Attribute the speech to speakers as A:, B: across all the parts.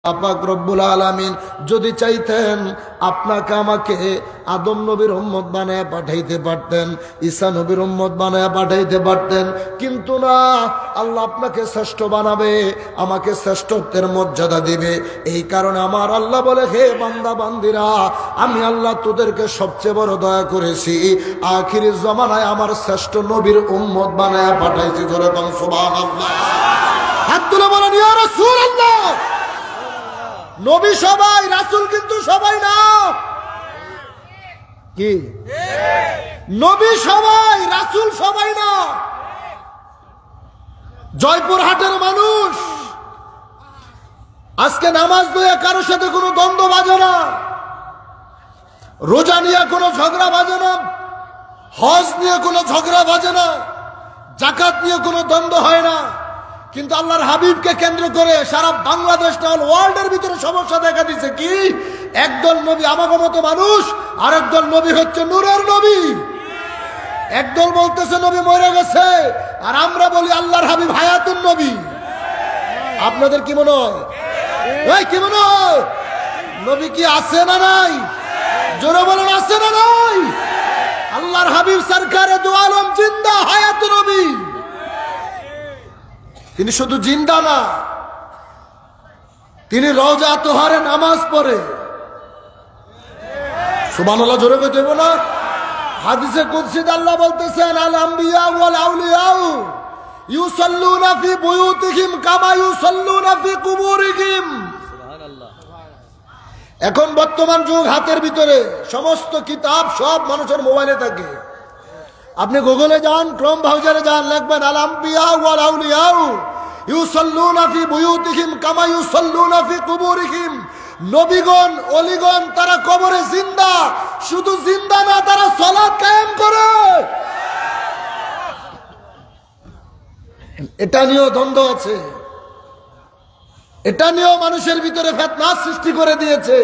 A: পাক রব্বুল আলামিন যদি চাইতেন আপনাকে আমাকে আদম নবীর উম্মত বানায় পাঠাইতে পারতেন, ঈসা নবীর উম্মত বানায় পাঠাইতে পারতেন, কিন্তু না, আল্লাহ আপনাকে শ্রেষ্ঠ বানাবে, আমাকে শ্রেষ্ঠত্বের মর্যাদা দিবে। এই কারণে আমার আল্লাহ বলে, হে বান্দা বান্দিরা, আমি আল্লাহ তোদেরকে সবচেয়ে বড় দয়া করেছি, আখিরি জমানায় আমার শ্রেষ্ঠ নবীর উম্মত বানায় পাঠাইছি। ধরে বল সুবহানাল্লাহ, হাত তুলে বলেন ইয়া রাসূলুল্লাহ। নবী সবাই, রাসূল কিন্তু সবাই না। কি নবী সবাই, রাসূল সবাই না। জয়পুরহাটের মানুষ আজকে নামাজ দিয়ে কারোর সাথে কোনো দ্বন্দ্ব বাজে না, রোজা নিয়ে কোনো ঝগড়া বাজে না, হজ নিয়ে কোনো ঝগড়া বাজে না, যাকাত নিয়ে কোনো দ্বন্দ্ব হয় না। কিন্তু আল্লাহর হাবিবকে কেন্দ্র করে সারা বাংলাদেশ ওয়ার্ল্ডের ভিতরে সমস্যা দেখা দিচ্ছে। কি একদল নবী আমাকে মতো মানুষ, আরেকদল নবী হচ্ছে নূরের নবী। একদল বলতেছে নবী মরে গেছে, আর আমরা বলি আল্লাহর হাবিব হায়াতুন নবী। আপনাদের কি মনে হয়? এই কি মনে হয়? নবী কি আছে না নাই? জোরে বলেন, আছে না নাই? আল্লাহর হাবিব সরকারে দু আলম জিন্দা হায়াতুন নবী। তিনি শুধু জিন্দা না, তিনি রওজা তোহারে নামাজ পড়ে। সুবহানাল্লাহ, জোরে কইতে বলো না? হাদিসে কুদসিতে আল্লাহ বলতেছেন, আল আম্বিয়া ওয়াল আউলিয়া ইউসাল্লুনা ফি বুয়ুতিহিম কামা ইউসাল্লুনা ফি কুবুরিহিম। সুবহানাল্লাহ। এখন বর্তমান যুগ, হাতের ভিতরে সমস্ত কিতাব সব মানুষের মোবাইলে থাকে। আপনি গুগলে যান, ক্রোম ব্রাউজারে যান, লিখবেন আল আম্বিয়া ওয়াল আউলিয়া ইউসাল্লুনা ফি বুয়ুতিহিম কামা ইউসাল্লুনা ফি কুবুরিহিম। নবীগণ, ওলিগণ তারা কবরে জিন্দা, শুধু জিন্দা না, তারা সালাত কায়েম করে। এটা নিয়েও দ্বন্দ্ব আছে, এটা নিয়েও মানুষের ভিতরে ফিতনা সৃষ্টি করে দিয়েছে।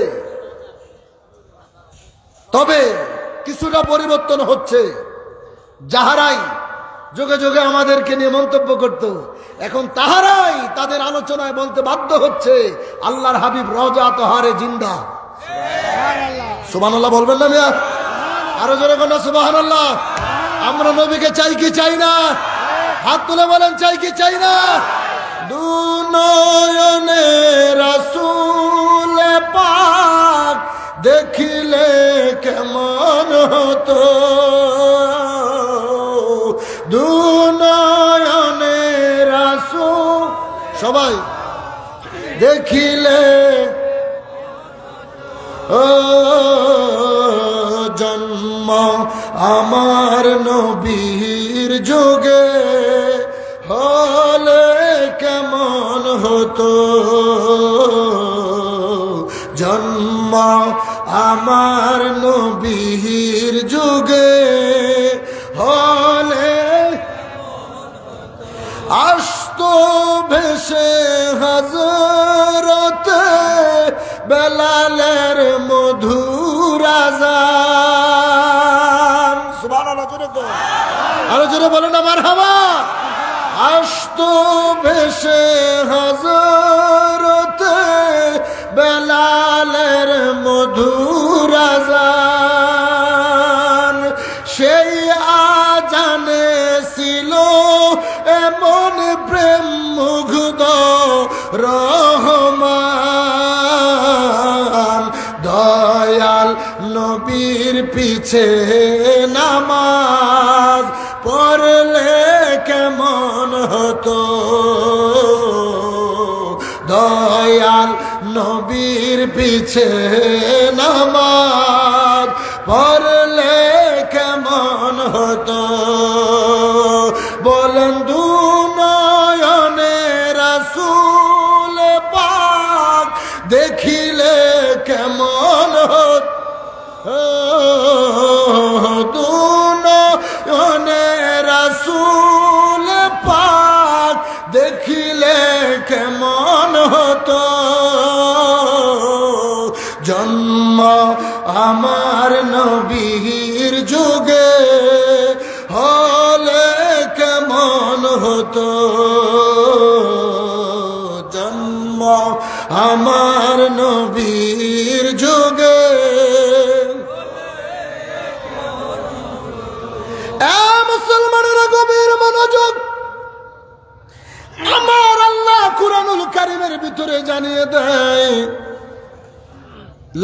A: তবে কিছুটা পরিবর্তন হচ্ছে। যাহারাই যোগে যোগে আমাদেরকে নিয়ে মন্তব্য করত, এখন তাহারাই তাদের আলোচনায় বলতে বাধ্য হচ্ছে আল্লাহর হাবিব রওজা তোহারে জিন্দা। সুবহানাল্লাহ বলবেন না মিয়া? আরো জোরে বলেন সুবহানাল্লাহ। আমরা নবীকে চাই কি চাই না? হাত তুলে বলেন, চাই কি চাই না? দুনয়নে রাসূল পাক দেখিলে কেমন হতো, দুনয়নে রাসূল সবাই দেখিলে, ও জন্ম আমার নবীর যুগে হলে কেমন হতো, জন্ম আমার নবীর যুগে হলে আসতো ভেসে হযরতে বেলালের মধুর আযান। সুবহানাল্লাহ, জোরে তো আরো জোরে বলেন না মারহাবা। আসতো ভেসে হযরতে বেলালের মধুর আযান, সেই আজানে ছিল এমন প্রেম মুগ্ধ রহমান, দয়াল নবীর পিছে নামাজ পড়লে কেমন হতো, দয়াল নবীর পিছে নামাজ পড়লে কেমন হতো। বলেন দুনয়নে রাসূল পাক দেখিলে কেমন হতো, দুনয়নে রাসূল পাক দেখিলে কেমন হতো, জন্ম আমার নবীর যুগে হলে কেমন হতো, জন্ম আমার নবীর যুগে। মুসলমানেরা গভীর মনোযোগ, আমার আল্লাহ কুরআনুল কারীমের ভিতরে জানিয়ে দেয়,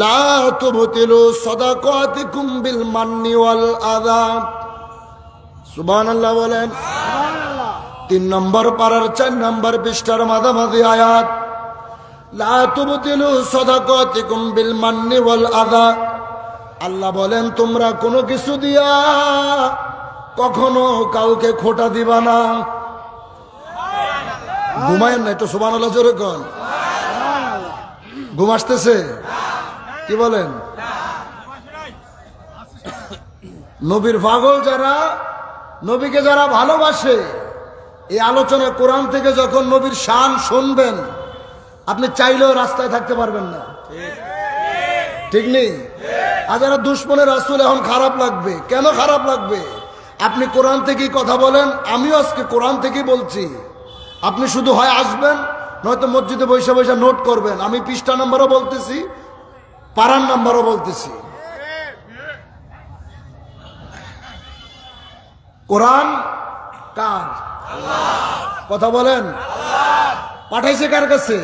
A: লা তুবতিলু সাদাকাতিকুম বিল মান্নি ওয়াল আযা। সুবহানাল্লাহ বলেন। 3 নম্বর পারার 4 নম্বর পৃষ্ঠার মাঝামাঝি আয়াত, লা তুবতিলু সাদাকাতিকুম বিল মান্নি ওয়াল আযা। আল্লাহ বলেন তোমরা কোনো কিছু দিয়া কখনো কাউকে খোটা দিবা না। ঘুমায়েন না, একটু সুবহানাল্লাহ জোরে কোন। ঘুম আসতেছে কি বলেন? নবীর পাগল যারা, নবীকে যারা ভালোবাসে, এই আলোচনা কোরআন থেকে যখন নবীর শান শুনবেন, আপনি চাইলেও রাস্তায় থাকতে পারবেন না, ঠিক নেই? আর যারা দুশ্মনের রাসূল, এখন খারাপ লাগবে। কেন খারাপ লাগবে? আপনি কোরআন থেকেই কথা বলেন, আমিও আজকে কোরআন থেকেই বলছি। আপনি শুধু হয় আসবেন, নয়তো মসজিদে বসে বসে নোট করবেন। আমি পৃষ্ঠা নাম্বারও বলতেছি, পারার নাম্বারও বলতেছি। কোরআন কার? কথা বলেন। পাঠাইছে কার কাছে?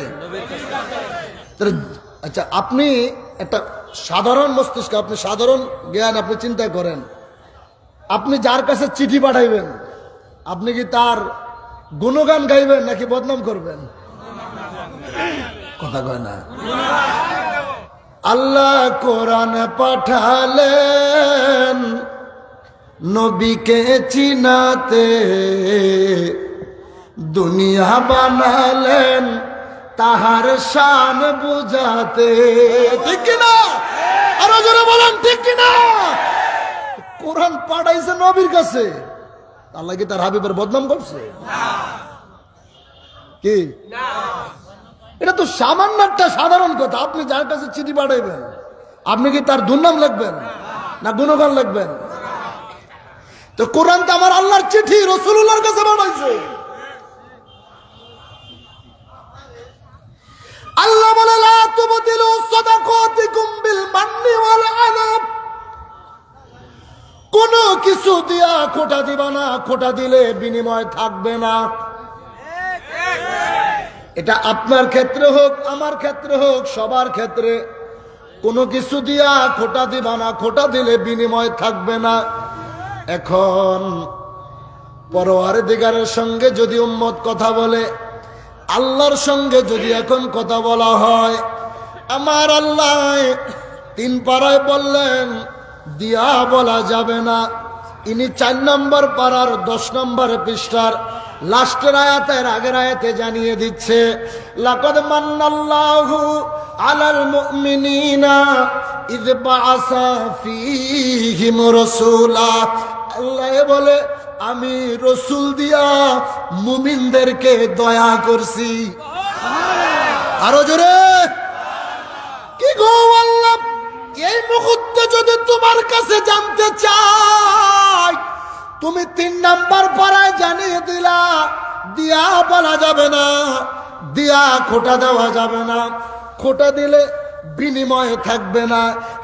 A: আচ্ছা, আপনি একটা সাধারণ মস্তিষ্ক, আপনি সাধারণ জ্ঞান, আপনি চিন্তা করেন, আপনি যার কাছে চিঠি পাঠাইবেন, আপনি কি তার গুণগান গাইবেন নাকি বদনাম করবেন? কথা কয় না। আল্লাহ কোরআন পাঠালেন নবীকে চিনাতে, দুনিয়া বানালেন তাহার শান বুঝাতে। ঠিক কিনা? আরো জোরে বলেন ঠিক কিনা? কোরআন পাঠাইছে নবীর কাছে, আল্লাহ কি তার হাবিবের বদনাম করছে? কি? এটা তো সামান্য একটা সাধারণ কথা। আপনি যার কাছে চিঠি পাঠাইবেন, আপনি কি তার দুর্নাম লিখবেন না গুণগান লিখবেন? তো কোরআন তো আমার আল্লাহর চিঠি, রাসূলুল্লাহর কাছে পাঠাইছে। আল্লাহ বলে, লা তুবতিলু সাদাকাতিকুম বিল মান্নি ওয়াল আযা। কোন কিছু দিয়া খোটা দিবা না, খোটা দিলে বিনিময় থাকবে না। এটা আপনার ক্ষেত্রে হোক, আমার ক্ষেত্রে হোক, সবার ক্ষেত্রে। কোনো কিছু দিয়া খোটা দিবা না, খোটা দিলে বিনিময় থাকবে না। এখন পরওয়ারদিগারের সঙ্গে যদি উম্মত কথা বলে, আল্লাহর সঙ্গে যদি এখন কথা বলা হয়, আমার আল্লাহ 3 পারায় বললেন দিয়া বলা যাবে না। ইনি 4 নম্বর পারার 10 নম্বর পৃষ্ঠার লাস্টের আয়াতের আগের আয়াতে জানিয়ে দিচ্ছে, লাকাদ মান্নাল্লাহু আলাল মুমিনিনা ইয বাআসা ফীহিম রাসূলা। আল্লাহ বলে, আমি রসুল দিয়া মুমিনদেরকে দয়া করছি। আরো জোরে কি গো আল্লাহ, এই মুহূর্তে যদি তোমার কাছে জানতে চাই, তুমি 3 নাম্বার পারায় জানিয়ে দিলা দিয়া বলা যাবে না, দিয়া খোটা দেওয়া যাবে না, খোটা দিলে বিনিময় থাকবে না।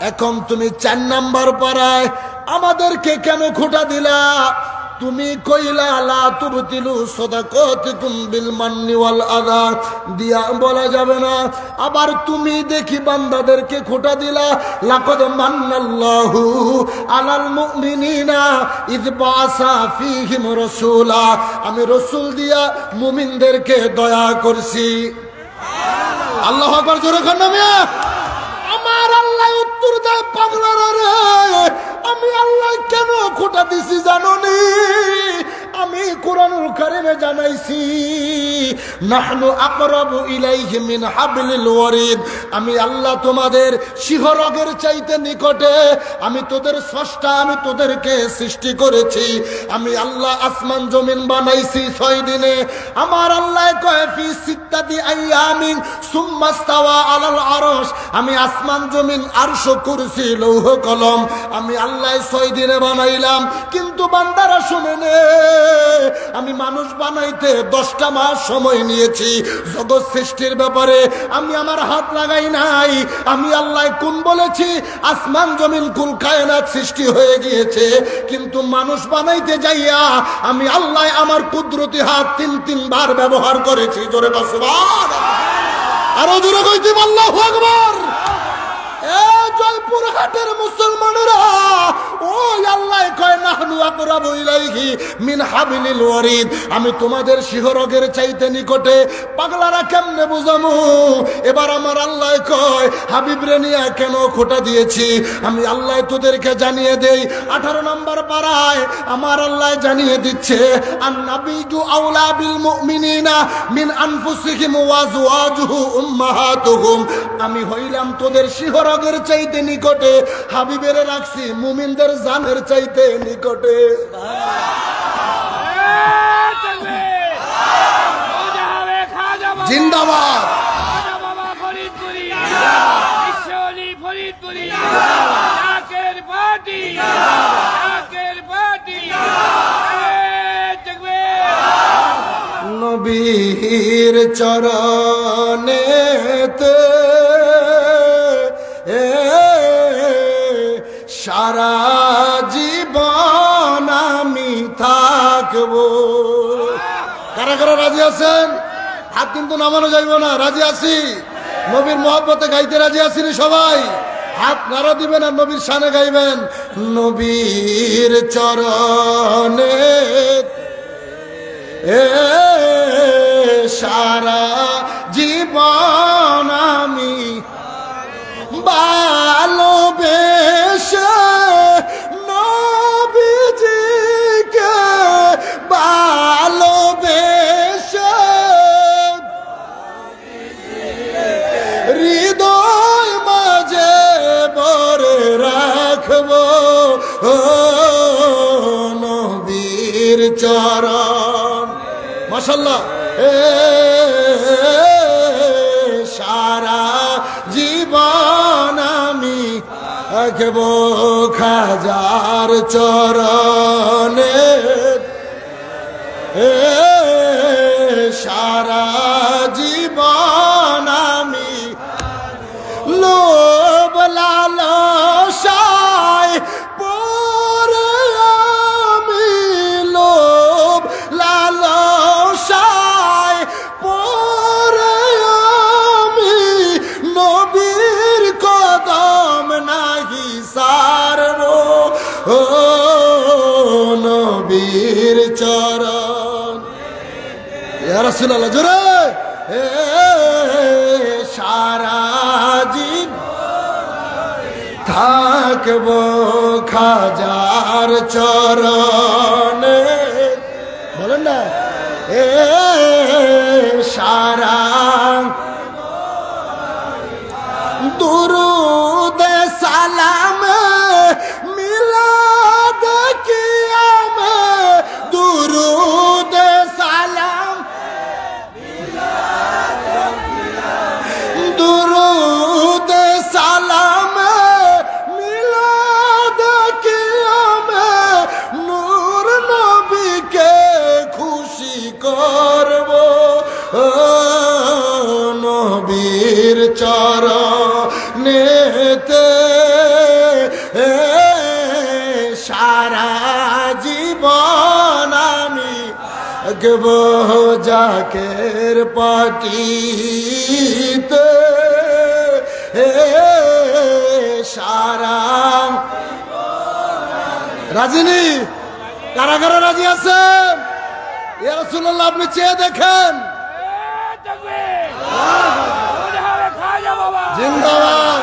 A: এখন তুমি 4 নাম্বার পারায় আমাদেরকে কেন খোটা দিলা? তুমি কইলা লা তুবতিলু সাদাকাতিকুম বিল মান্নি ওয়াল আযা, দিয়া বলা যাবে না। আবার তুমি দেখি বান্দাদেরকে খোটা দিলা, লাকাদ মান্নাল্লাহু আলাল মুমিনিনা ইয বাআসা ফীহিম রাসূলা। আমি রাসূল দিয়া মুমিনদেরকে দয়া করছি। আল্লাহু আকবার, জোরে কোন না মিয়া। আমার আল্লাহ উত্তর দেয়, পাগলারা রে, আমি আল্লাহ কেন খোটা দিছি জানোনি? আমি কোরআনুল কারীমে জানাইছি, নাহনু আকরাবু ইলাইহি মিন হাবলিল ওয়ারিদ। আমি আল্লাহ তোমাদের শিহরগের চাইতে নিকটে। আমি তোদের স্রষ্টা, আমি তোদেরকে সৃষ্টি করেছি। আমি আল্লাহ আসমান জমিন বানাইছি 6 দিনে। আমার আল্লাহ কয় ফি সিত্তাতি আইয়ামিন সুম্মা ইস্তাওয়া আলাল আরশ। আমি আসমান জমিন, আরশ, কুরসি, লৌহ কলম আমি আল্লাহ 6 দিনে বানাইলাম। কিন্তু বান্দারা শুনে নে, আমি মানুষ বানাইতে 10টা মাস সময় নিয়েছি। জগৎ সৃষ্টির ব্যাপারে আমি আমার হাত লাগাই নাই। আমি আল্লাহ কোন বলেছি আসমান জমিন কুল কায়নাত সৃষ্টি হয়ে গিয়েছে, কিন্তু মানুষ বানাইতে যাইয়া আমি আল্লাহ আমার কুদরতি হাত 3 বার ব্যবহার করেছি। জোরে বল সুবহানাল্লাহ। আরো জোরে কইতে আল্লাহু আকবার। জয়পুরহাটের মুসলমানেরা, ওই আল্লাহ কয় নাহনু আকরাবু ইলাইহি মিন হাবিলিল ওয়ারিদ, আমি তোমাদের শিহরগের চাইতে নিকটে। পাগলারা কেমনে বুঝামু? এবার আমার আল্লাহ কয় হাবিবরে নিয়ে কেন খোটা দিয়েছি আমি আল্লাহ তোদেরকে জানিয়ে দেই। 18 নম্বর পারায় আমার আল্লাহ জানিয়ে দিচ্ছে আন-নাবিয়্যু আওলা বিল মুমিনিনা মিন আনফুসিহিম ওয়া আজওয়াজুহু উম্মাহাতুহুম, আমি হইলাম তোদের শিহরগের চাইতে নিকটে, হাবিবের রাখছি মুমিনদের জানের চাইতে নিকটে। জিন্দাবাদ। নবীর চরণেতে সারা জীবন আমি থাকবো। কারা কারা রাজি আছেন? হাত কিন্তু নামানো যাইব না। রাজি আছি? নবীর মহব্বতে গাইতে রাজি আছিনি সবাই? হাত নাড়া দিবেন আর নবীর শানে গাইবেন। নবীর চরণে সারা জীবন আমি ভালোবেসে নবীজিকে ভালোবেসে হৃদয় মাঝে ভরে রাখবো নবীর চরণ। মাশাআল্লাহ। সারা জীবন আমি রাখবো খাজার চরণে, সারা জীবন আমি লোভ লালসায় পরে, আমি লোভ লালসায় পরে আমি নবীর কদম নাহি সারবো নবীর চরণ। ইয়া রাসূলুল্লাহ জোরে। সারা জীবন থাকবো খাজার চরণে। বলেন না। সারা দুরুদ সালাম মিলাদ কিয়াম, দুরুদ সালাম দুরুদ সালাম মিলাদ কিয়াম, নূর নবীকে খুশি করবো নবীর চরণেতে সারা জীবন আমি রাখবো জাকের পাটিতে সারা। রাজিনী কারা কারা রাজি আছেন? ইয়া রাসূলুল্লাহ আপনি চেয়ে দেখেন। জিন্দাবাদ।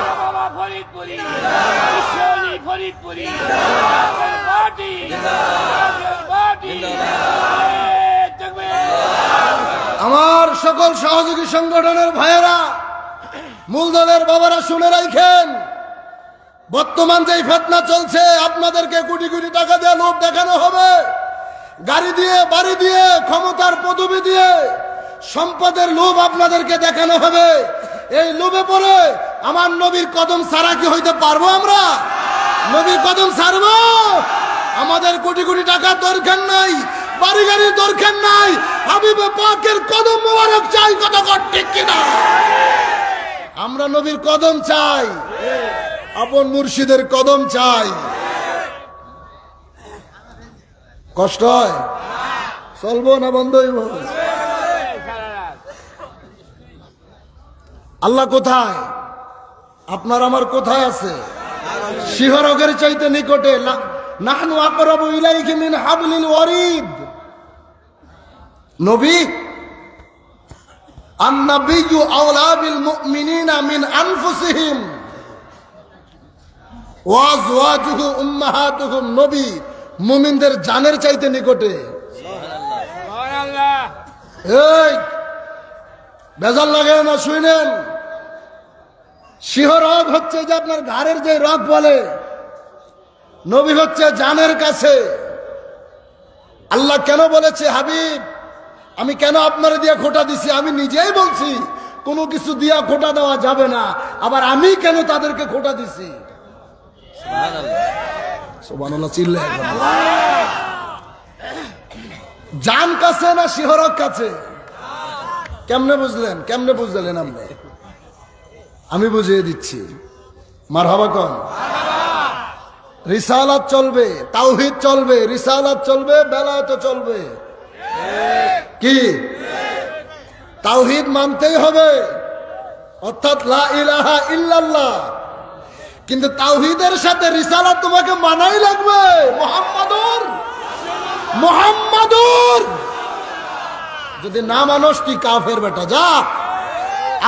A: আমার সকল সহযোগী সংগঠনের ভাইয়েরা, মূলদলের বাবারা শুনে রাখেন, বর্তমান যেই ফিতনা চলছে আপনাদেরকে কোটি কোটি টাকা দিয়ে লোভ দেখানো হবে, গাড়ি দিয়ে বাড়ি দিয়ে ক্ষমতার পদবি দিয়ে সম্পদের লোভ আপনাদেরকে দেখানো হবে। এই লোভে পড়ে আমার নবীর কদম ছাড়া কি হইতে পারবো? আমরা নবীর কদম ছাড়বো? আমাদের কোটি কোটি টাকার দরকার নাই। বাড়ি গাড়ির দরকার নাই, হাবিবে পাকের কদম মোবারক চাই। কত ঠিক কিনা? আমরা নবীর কদম চাই, আপন মুর্শিদের কদম চাই। কষ্ট হয়? চলবো না বন্ধ হইব? আল্লাহ কোথায়? আপনার আমার কোথায় আছে? শিহরকের চাইতে নিকটে। নাহনু আকরাবু ইলাইহি মিন হাবলিল ওয়ারিদ। নবী আন-নাবিয়্যু আওলা বিল মুমিনিনা মিন আনফুসিহিম ওয়া আজওয়াজুহু উম্মাহাতুহুম। নবী মুমিনদের জানের চাইতে নিকটে। সুবহানাল্লাহ। এই বেজাল লাগে না? শুনেন, শিহরক হচ্ছে যে আপনার ঘাড়ের যে রগ বলে, নবী হচ্ছে জানের কাছে। আল্লাহ কেন বলেছে হাবিব আমি কেন আপনার দিয়া খোটা দিছি? আমি নিজেই বলছি কোনো কিছু দিয়া খোটা দেওয়া যাবে না, আবার আমি কেন তাদেরকে খোটা দিছি? সুবহানাল্লাহ চিল্লে। জান কাছে না শিহরক কাছে? কেমনে বুঝলেন? কেমনে বুঝলেন? আমি বুঝিয়ে দিচ্ছি। মারহাবা কোন? রিসালাত চলবে, তাওহীদ চলবে, রিসালাত চলবে, বেলায়েত চলবে। কি? তাওহীদ মানতেই হবে, অর্থাৎ লা ইলাহা ইল্লাল্লাহ। কিন্তু তাওহীদের সাথে রিসালাত তোমাকে মানাই লাগবে। মুহাম্মাদুর যদি না মানস তুই কাফের বেটা, যা।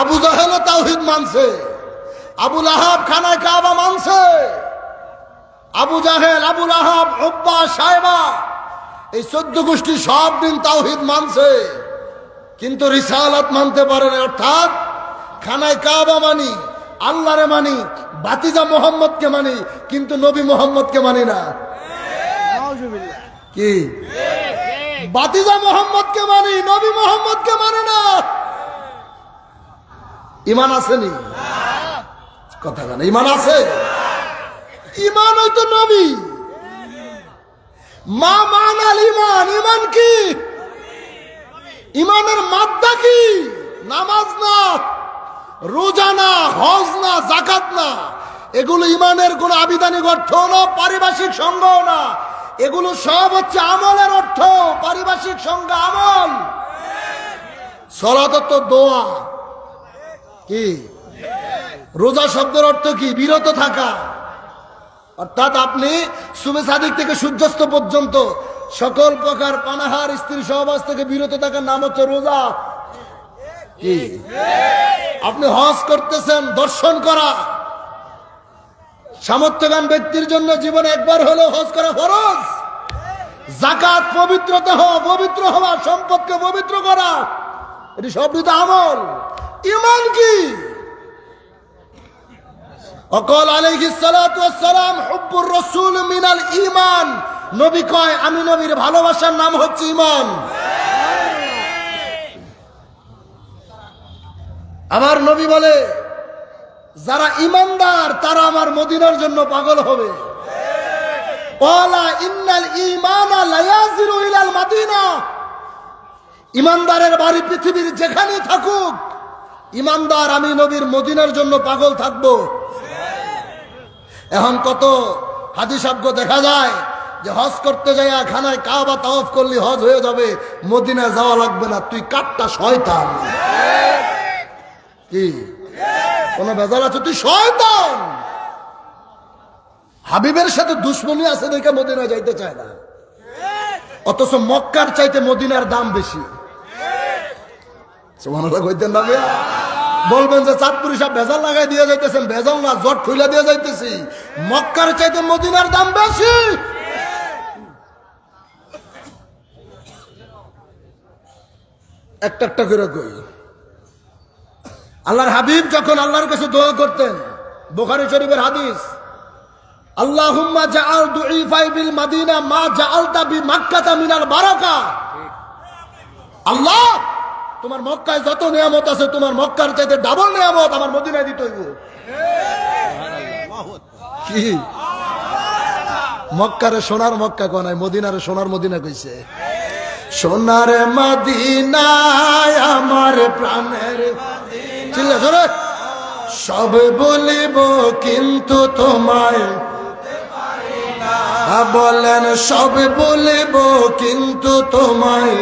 A: আবু জাহেল তাওহীদ মানছে, আবু লাহাব খানায় কাবা মানছে, আবু জাহেল, আবু লাহাব, উব্বা, সাইবা, এই 14 গোষ্ঠী সব দিন তাওহীদ মানছে, কিন্তু রিসালাত মানতে পারে না। অর্থাৎ খানায় কাবা মানি, আল্লাহরে মানি, বাতিজা মোহাম্মদকে মানি, কিন্তু নবী মোহাম্মদকে মানি না। কি? বাতিজা মোহাম্মদকে মানি, নবী মোহাম্মদকে মানি না। ইমান আসেনি? কথা কেন? ইমান আছে? ইমান হয়তো নবী। মা মানাল ইমান। ইমান কি? ইমানের মাত্রা কি? নামাজ না, রোজা না, হজ না, যাকাত না, এগুলো ইমানের কোন আবিধানিক অর্থ না, পারিভাষিক সংজ্ঞাও না। এগুলো সব হচ্ছে আমলের অর্থ, পারিভাষিক সংজ্ঞা আমল। সালাত তো দোয়া। কি? রোজা শব্দের অর্থ কি? বিরত থাকা। অর্থাৎ আপনি সুবে সাদিক থেকে সূর্যাস্ত পর্যন্ত সকল প্রকার পানাহার, স্ত্রী সহবাস থেকে বিরত থাকার নাম হচ্ছে রোজা। কি? আপনি হজ করতেছেন, দর্শন করা। সামর্থ্যবান ব্যক্তির জন্য জীবনে একবার হলেও হজ করা ফরজ। যাকাত পবিত্রতা হওয়া, পবিত্র হওয়া, সম্পদকে পবিত্র করা, এটি সবই তো আমল। ইমান কি? অকল আলাইহিস সালাতু ওয়াস সালাম হুব্বুর রাসূল মিনাল ঈমান। নবী কয় আমি নবীর ভালোবাসার নাম হচ্ছে ঈমান। আমার নবী বলে যারা ঈমানদার তারা আমার মদিনার জন্য পাগল হবে। ক্বালা ইন্নাল ঈমানা লা ইয়াজিরু ইলাল মাদিনা। ঈমানদারের বাড়ি পৃথিবীর যেখানেই থাকুক, ঈমানদার আমি নবীর মদিনার জন্য পাগল থাকবো। এখন কত হাদিসাবগ দেখা যায় যে হজ করতে যায় খানায় কাবা তাওয়াফ করলে হজ হয়ে যাবে, মদিনায় যাওয়া লাগবে না। তুই কাটটা শয়তান। কি? কোন বেজাল আছে? তুই শয়তান। হাবিবের সাথে দুশ্মনী আছে দেখে মদিনায় যাইতে চায় না, অথচ মক্কার চাইতে মদিনার দাম বেশি। সুবহানাল্লাহ কইতেন না? বলবেন যে চাঁদপুরি সব ভেজাল লাগাই দিয়ে যাইতেছেন। ভেজাল না, জট খুলে দিয়ে যাইতেছি। মক্কার চাইতে মদিনার দাম বেশি। একটা একটা করে কই। আল্লাহর হাবিব যখন আল্লাহর কাছে দোয়া করতেন, বুখারী শরীফের হাদিস, আল্লাহুম্মা জাআল দুঈফাই বিল মাদিনা মা জাআলতা বিমাক্কাতা মিনাল বারাকা। আল্লাহ, তোমার মক্কায় যত নিয়ামত আছে তোমার মক্কার চাইতে ডাবল নিয়ামত আমার মদিনায় দিতে হইব। কি? মক্কারে সোনার মক্কা কোনায়, মদিনারে সোনার মদিনা কইছে। সোনার মদিনায় আমার প্রাণের চিল্লা জোরে সব বলিব কিন্তু তোমায় বলেন সব বলিব কিন্তু তোমায়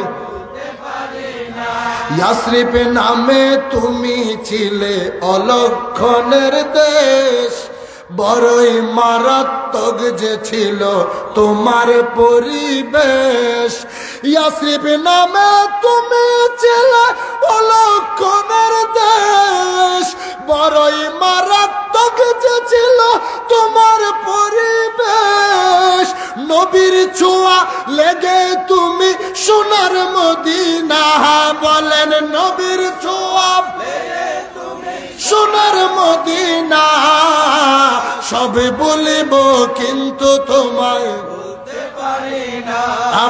A: ইয়াসরিব নামে তুমি ছিলে অলক্ষণের দেশ বড়ই মারাত্মক যে ছিল তোমার পরিবেশ ইয়াসরিব নামে তুমি ছিলে অলক্ষণের দেশ বড়ই মারাত্মক যে ছিল তোমার পরিবেশ নবীর ছোঁয়া লেগে তুমি সোনার মদিনা বলেন নবীর ছোঁয়া সোনার মদিনা সব বলিব কিন্তু তোমায় বলতে পারি না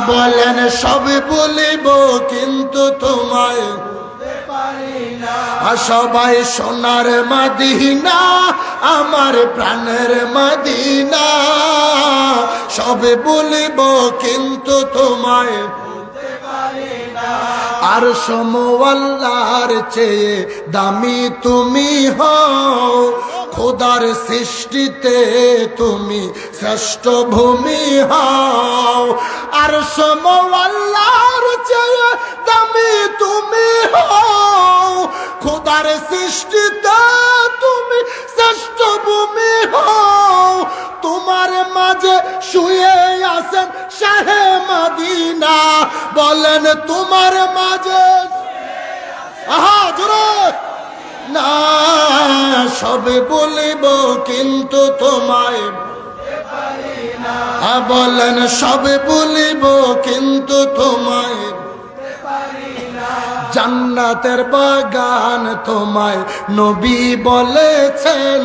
A: বলেন সব বলিব কিন্তু তোমায় বলতে পারি না সবাই সোনার মদিনা আমার প্রাণের মদিনা সব বলিব কিন্তু তোমায় বলতে পারি না আর সমওয়াল্লার চেয়ে দামি তুমি হও খোদার সৃষ্টিতে তুমি শ্রেষ্ঠ ভূমি হও আর সমওয়াল্লার চেয়ে দামি তুমি হও খোদার সৃষ্টিতে তুমি শ্রেষ্ঠ ভূমি হও তোমার মাঝে শুয়ে আছেন শাহে মদিনা বলেন তোমার মাঝে আহা জোরে না সব বলিব কিন্তু তোমায় বলতে পারি না বলেন সব বলিব কিন্তু তোমায় বলতে পারি না জান্নাতের বাগান তোমায় নবী বলেছেন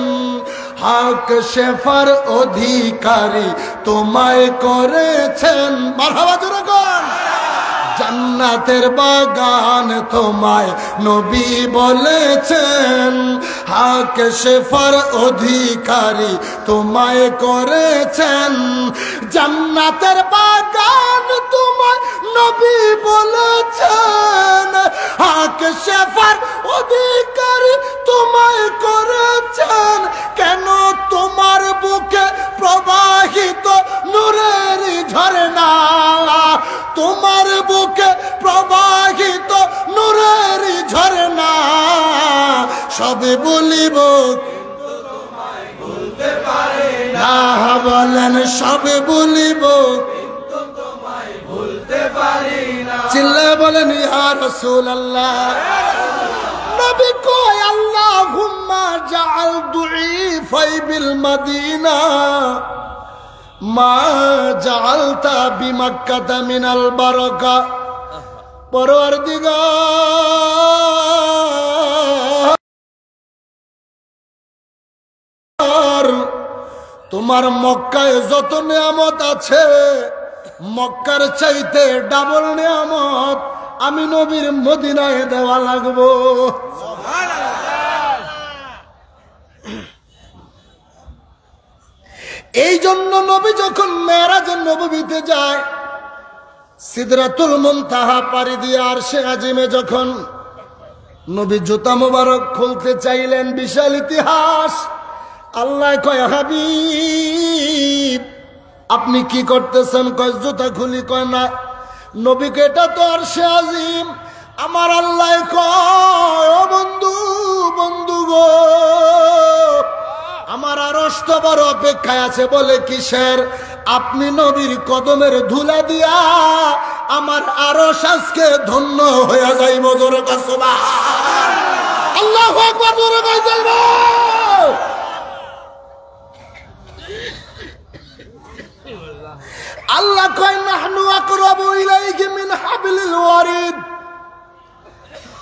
A: হক শেফার অধিকারী তোমায় করেছেন মারহাবা জোরে গান জান্নাতের বাগান তোমায় নবী বলেছেন হক শেফার অধিকারী তোমায় করেছেন জান্নাতের বাগান তোমায় নবী বলেছেন হক শেফার অধিকারী তোমায় করেছেন কেন তোমার বুকে প্রবাহিত নূরের ঝরনা তোমার বুকে প্রবাহিত নূরের ঝরনা সব বলিব কিন্তু তোমায় বলতে পারি না বলেন সব বলিব কিন্তু তোমায় বলতে পারি না চিল্লা বলেন ইয়া রাসূলুল্লাহ নবী কয় আল্লাহুম্মা জাআল দুঈফাই বিল মদিনা মা জাআলতা বিমাক্কাতা মিনাল বারাকা পরওয়ারদিগার তোমার মক্কায় যত নিয়ামত আছে মক্কার চাইতে ডাবল নিয়ামত আমি নবীর মদিনায় দেওয়া লাগবো এই জন্য নবী যখন মেরাজে নববীতে যায় সিদরাতুল মুনতাহা পাড়ি দিয়ে আরশে আজিমে যখন নবী জুতা মোবারক খুলতে চাইলেন বিশাল ইতিহাস আল্লাহ কয় হাবিব আপনি কি করতেছেন কয় জুতা খুলি কয় না নবীকে এটা তো আরশে আজিম আমার আল্লাহ কয় ও বন্ধু বন্ধু গো আমার আরশ তো বড় অপেক্ষায় আছে বলে কিসের আপনি নবীর কদমের ধুলা দিয়া আমার আরশ আজকে ধন্য হয়ে যাইব জোরে কয় সুবহান আল্লাহু আকবার জোরে কয় যাইব আল্লাহ কয় নাহনু আকরাবু ইলাইহি মিন হাবলিল ওয়ারিদ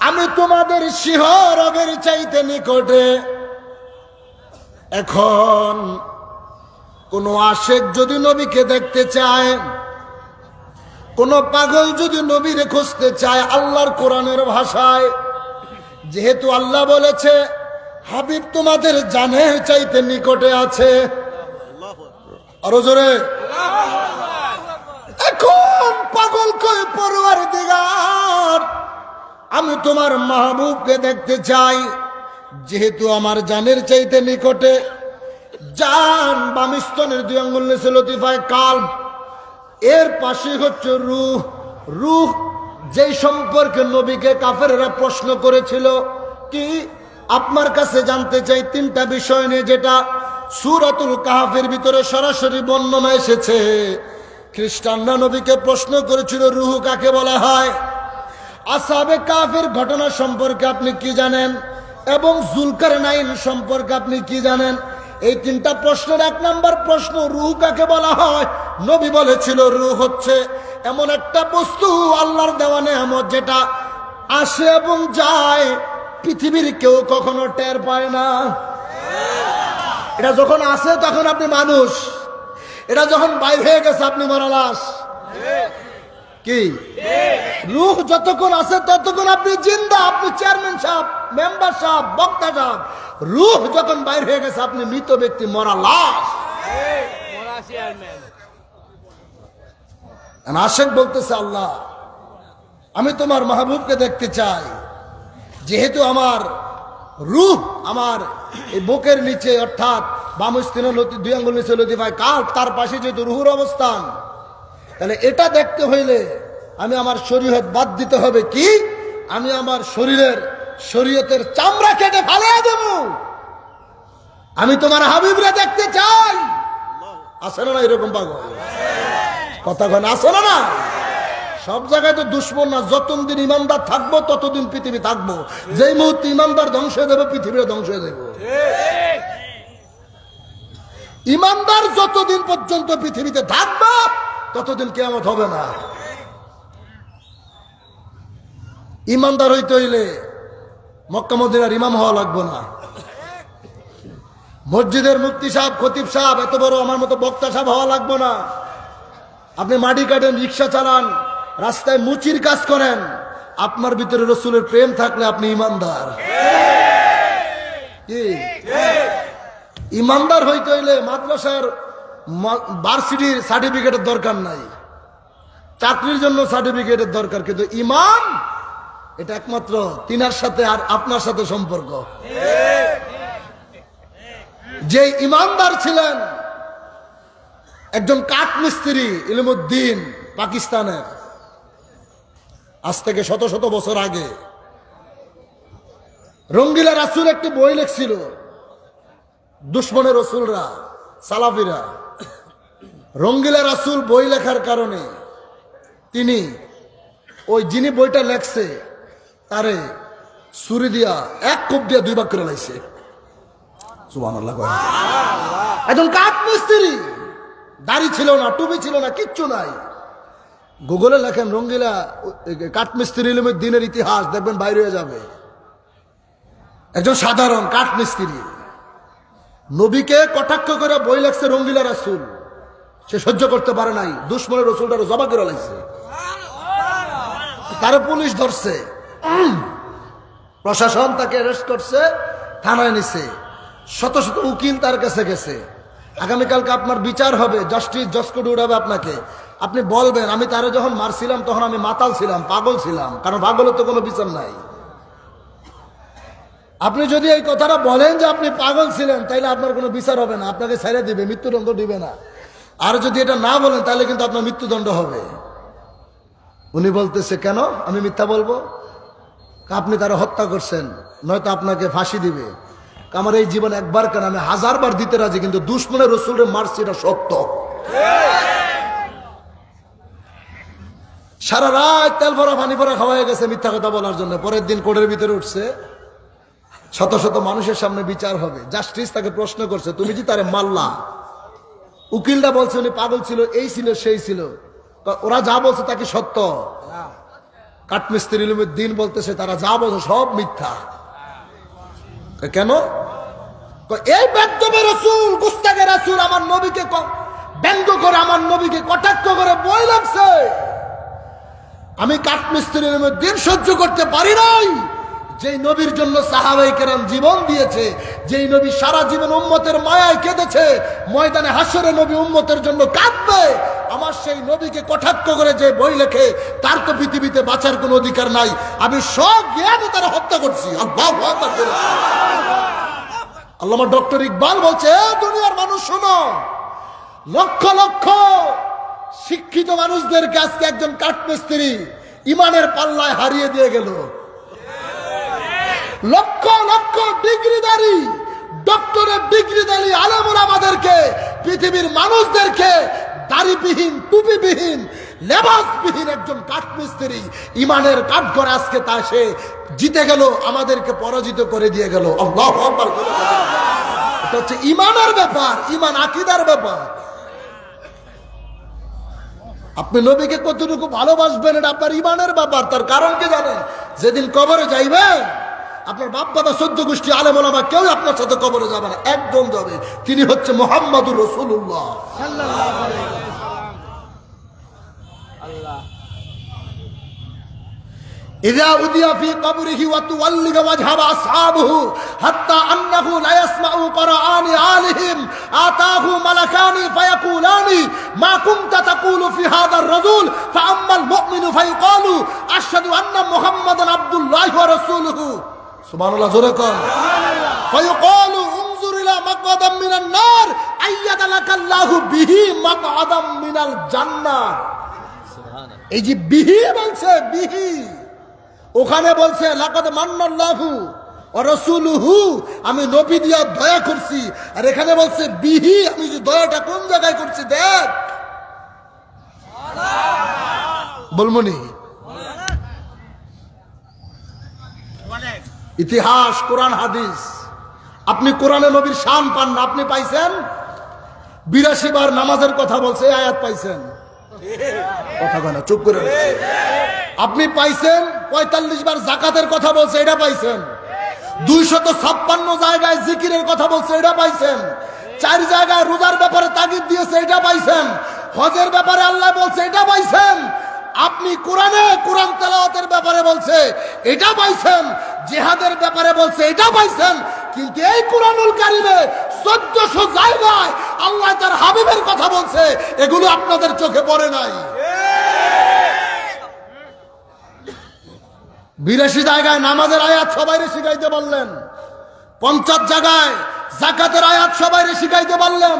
A: আমি তোমাদের শিহরগের চাইতে নিকটে এখন কোন আশেক যদি নবীকে দেখতে চায় কোন পাগল যদি নবীরে খুঁজতে চায় আল্লাহর কোরআনের ভাষায় যেহেতু আল্লাহ বলেছে হাবিব তোমাদের জানের চাইতে নিকটে আছে আরো জোরে এখন পাগল কই পরওয়ারদিগার, আমি তোমার মাহবুবকে দেখতে চাই। যেহেতু আমার জানের চাইতে নিকটে, জান বাম স্তনের 2 আঙ্গুল নিচে লতিফায় কাল, এর পাশে হচ্ছে রূহ। রূহ যেই সম্পর্কে নবীকে কাফেররা প্রশ্ন করেছিল, কি আপনার কাছে জানতে চাই 3টা বিষয় নিয়ে, যেটা সূরাতুল কাহফের ভিতরে সরাসরি বর্ণনা এসেছে। খ্রিস্টানরা নবীকে প্রশ্ন করেছিল রূহ কাকে বলা হয়, আসহাবে কাহফের ঘটনা সম্পর্কে আপনি কি জানেন, এবং জুলকারনাইন সম্পর্কে আপনি কি জানেন। এই 3টা প্রশ্নের 1 নম্বর প্রশ্ন, রূহ কাকে বলা হয়। নবী বলেছিল রূহ হচ্ছে এমন একটা বস্তু, আল্লাহর দেওয়া নেয়ামত, যেটা আসে এবং যায়, পৃথিবীর কেউ কখনো টের পায় না। এটা যখন আসে তখন আপনি মানুষ, এটা যখন বাইরে হয়ে গেছে আপনি মরা লাশ। কি রূহ যতক্ষণ আছে ততক্ষণ আপনি জিন্দা, আপনি চেয়ারম্যান সাহেব, মেম্বার সাহেব, বক্তা সাহেব। রূহ যখন বাইরে হয়ে গেছে আপনি মৃত ব্যক্তি, মরা লাশ। আশেক বলতেছে আল্লাহ আমি তোমার মাহবুবকে দেখতে চাই, যেহেতু আমার রূহ আমার এই বুকের নিচে, অর্থাৎ বাম স্তনের 2 আঙ্গুল নিচে লতিফায় কাল, তার পাশে যেহেতু রূহুর অবস্থান, তাহলে এটা দেখতে হইলে আমি আমার শরীয়ত বাদ দিতে হবে। কি আমি আমার শরীয়তের চামড়া কেটে ফালিয়ে দেব। আমি তোমার হাবিবরে দেখতে চাই। আছে না এরকম পাগল? কথা কন আছে না? সব জায়গায় তো দুশ্মন না। যতদিন ইমানদার থাকবো ততদিন পৃথিবী থাকবো। যেই মুহূর্তে ইমানদার ধ্বংস হয়ে যাবে, পৃথিবীর ধ্বংস হয়ে যাবে। ইমানদার যতদিন পর্যন্ত পৃথিবীতে থাকবে ততদিন কিয়ামত হবে না। ইমানদার হইতে হইলে মক্কা মদিনার ইমাম হওয়া লাগবে না। মসজিদের মুফতি সাহেব, খতিব সাহেব, এত বড় আমার মতো বক্তা সাহেব হওয়া লাগবে না। আপনি মাটি কাটেন, রিক্সা চালান, রাস্তায় মুচির কাজ করেন, আপনার ভিতরে রসুলের প্রেম থাকলে আপনি ইমানদার। কি ইমানদার হইতে হইলে মাদ্রাসার ভার্সিটির সার্টিফিকেটের দরকার নাই, চাকরির জন্য সার্টিফিকেটের দরকার, কিন্তু ইমান এটা একমাত্র তিনার সাথে আর আপনার সাথে সম্পর্ক। যে ইমানদার ছিলেন একজন কাঠ মিস্ত্রি, ইলমুদ্দিন, পাকিস্তানের, আজ থেকে শত শত বছর আগে রঙ্গিলা রাসূল একটি বই লিখছিল। দুশ্মনের রসুলরা, সালাফিরা রঙ্গিলা রাসূল বই লেখার কারণে তিনি ওই যিনি বইটা লেখছে তারে ছুরি দিয়া 1 কোপ দিয়া 2 ভাগ করে লাইছে। সুবহানাল্লাহ। একজন কাঠ মিস্ত্রি, দাড়ি ছিল না, টুপি ছিল না, কিচ্ছু নাই। গুগলে লেখেন রঙ্গিলা কাঠ মিস্ত্রি ইলমুদ্দিনের ইতিহাস, দেখবেন বাইরে হয়ে যাবে। একজন সাধারণ কাঠ মিস্ত্রি নবীকে কটাক্ষ করে বই লেখছে রঙ্গিলা রাসূল। সে সহ্য করতে পারে নাই, দুশ্মনের রসুলটারে জবা করে লাইছে। তার পুলিশ ধরছে, প্রশাসন তাকে অ্যারেস্ট করছে, থানায় নিছে। শত শত উকিল তার কাছে গেছে। আগামীকালকে আপনার বিচার হবে, জাস্টিস জজ করে উঠাবে আপনাকে। আপনি বলবেন আমি তারে যখন মারছিলাম তখন আমি মাতাল ছিলাম, পাগল ছিলাম, কারণ পাগলের তো কোনো বিচার নাই। আপনি যদি এই কথাটা বলেন যে আপনি পাগল ছিলেন, তাইলে আপনার কোনো বিচার হবে না, আপনাকে ছেড়ে দিবে, মৃত্যুদণ্ড দিবে না। আর যদি এটা না বলেন তাহলে কিন্তু আপনার মৃত্যুদণ্ড হবে। উনি বলতেছে কেন আমি মিথ্যা বলবো? আপনি তারা হত্যা করছেন, নয়তো আপনাকে ফাঁসি দিবে। আমার এই জীবন একবার কেন, আমি 1000 বার দিতে রাজি, কিন্তু দুশ্মনের রসুলের মারছি, এটা সত্য। সারা রাত তেল ভরা পানি ভরা খাওয়া হয়ে গেছে মিথ্যা কথা বলার জন্য। পরের দিন কোর্টের ভিতরে উঠছে, শত শত মানুষের সামনে বিচার হবে। জাস্টিস তাকে প্রশ্ন করছে তুমি যে তারে মারলা। উকিলটা বলছে উনি পাগল ছিল, এই ছিল সেই ছিল। ওরা যা বলছে তা কি সত্য? কাঠমিস্ত্রি ইলমুদ্দিন বলতেছে তারা যা বলছে সব মিথ্যা। কেন? এই বেদবে রাসূল, গুস্তাখে রাসূল আমার নবীকে ব্যঙ্গ করে, আমার নবীকে কটাক্ষ করে বই লাগছে। আমি কাঠমিস্ত্রি ইলমুদ্দিন সহ্য করতে পারি নাই। যেই নবীর জন্য সাহাবায়ে কেরাম জীবন দিয়েছে, যেই নবী সারা জীবন উম্মতের মায়ায় কেঁদেছে, ময়দানে হাসরে নবী উম্মতের জন্য কাঁদবে, আমার সেই নবীকে কটাক্ষ করে যে বই লেখে তার তো পৃথিবীতে বাঁচার কোনো অধিকার নাই। আমি সব জ্ঞানে তারা হত্যা করছি। আল্লাহু আকবার। আল্লামা ডক্টর ইকবাল বলছে, দুনিয়ার মানুষ শোনো, লক্ষ লক্ষ শিক্ষিত মানুষদেরকে আজকে একজন কাঠমিস্ত্রি ইমানের পাল্লায় হারিয়ে দিয়ে গেল। লক্ষ লক্ষ ডিগ্রিধারী, ডক্টরের ডিগ্রিধারী আলেমরা আমাদেরকে, পৃথিবীর মানুষদেরকে দাড়িবিহীন, টুপিবিহীন, লেবাসবিহীন একজন কাঠমিস্ত্রি ইমানের কাঠগড়ে আজকে তা সে জিতে গেল, আমাদেরকে পরাজিত করে দিয়ে গেল। আল্লাহু আকবার। এটা হচ্ছে ইমানের ব্যাপার, ইমান আকীদার ব্যাপার। আপনি নবীকে কতটুকু ভালোবাসবেন এটা আপনার ইমানের ব্যাপার। তার কারণ কি জানেন? যেদিন কবরে যাইবেন, আপনার বাপ দাদা 14 গোষ্ঠী আলেম ওলামা কেউ আপনার সাথে কবরে যাবে না, একজন যাবে, তিনি হচ্ছে মুহাম্মাদুর রাসূলুল্লাহ সাল্লাল্লাহু আলাইহি ওয়াসাল্লাম। আল্লাহ إذا أُدِيَ في قبره وتولج وجه أصحابه حتى أنه لا يسمع قرآن آلهم آتاه ملكان فيقولان ما كنت تقول في هذا الرجل فأما المؤمن فيقال أشهد أن محمدا عبد الله ورسوله سبحان الله زرقا فيقال انظر إلى مقعدا من النار أيد لك الله به مقعدا من الجنة। এই যে বিহি বলছে, বিহি ওখানে বলছে লাকাদ মান্নাল্লাহু ওয়া রাসূলুহু, আমি নবী দিয়া দয়া করছি, আর এখানে বলছে বিহি, আমি যে দয়াটা কোন জায়গায় করছি দেখ। বলমনি ইতিহাস, কোরআন, হাদিস। আপনি কোরআনে নবীর শান পান না, আপনি পাইছেন 82 বার নামাজের কথা বলছে, আয়াত পাইছেন, কথা বলে চুপ করে। আপনি পাইছেন 45 বার যাকাতের কথা বলছে, এটা পাইছেন। 256 জায়গায় জিকিরের কথা বলছে, এটা পাইছেন। 4 জায়গায় রোজার ব্যাপারে তাগিদ দিয়েছে, এটা পাইছেন। হজের ব্যাপারে আল্লাহ বলছে, এটা পাইছেন। আপনি কোরআনে কোরআন তেলাওয়াতের ব্যাপারে বলছে, এটা পাইছেন। জিহাদের ব্যাপারে বলছে, এটা পাইছেন। কিন্তু এই কোরআনুল কারীমে 1400 জায়গায় আল্লাহ তার হাবিবের কথা বলছে, এগুলো আপনাদের চোখে পড়ে নাই। 82 জায়গায় নামাজের আয়াত সবাইরে শিখাইতে পারলেন, 50 জায়গায় যাকাতের আয়াত সবাইরে শিখাইতে পারলেন,